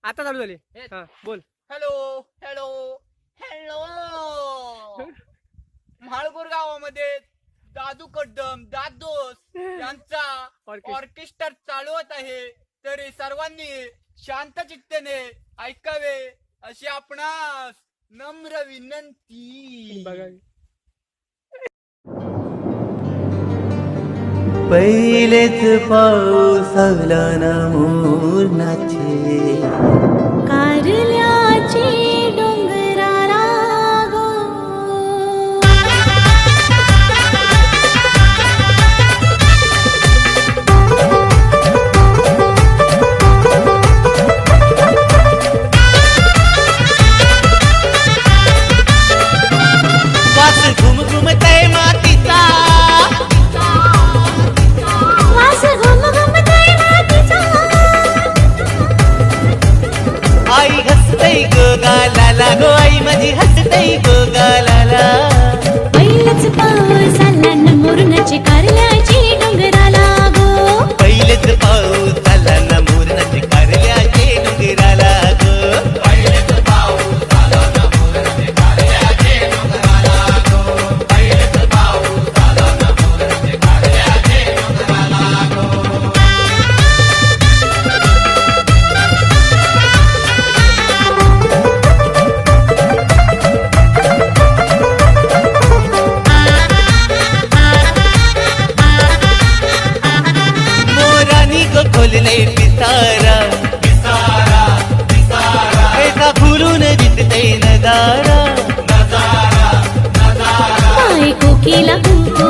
आता चालू झाली. हा बोल. Hello hello hello. म्हाळपूर गावामध्ये दादू कड्डम दादोस यांचा ऑर्केस्ट्रा चालवत आहे. तरी सर्वांनी शांत चित्तेने ऐकावे अशी आपणास नम्र विनंती. बघा पहिलेच पाऊस आला ना मोरनाचे कारल्याचे डोंगराला गो. वास घुमघुमतय मातीचा वास घुमघुमतय मातीचा. आई हसतय गो गालाला गो आई माझी हसतय गो गालाला. पहिलंच पाऊस आला न मोरणाचे कारल्याचे डोंगराला गो. पहिलेच पाऊस आला ना मोरनाचे कारल्याचे डोंगराला गो. पहिलेच पाऊस आला ना मोरनाचे कारल्याचे डोंगराला गो. पहिलेच पाऊस आला ना मोरनाचे कारल्याचे डोंगराला गो. मोरानी गो खोलले पिसारा पिसारा पिसारा ऐका फुलून दिसते नजारा नजारा नजारा. माय कोकिला कुंकू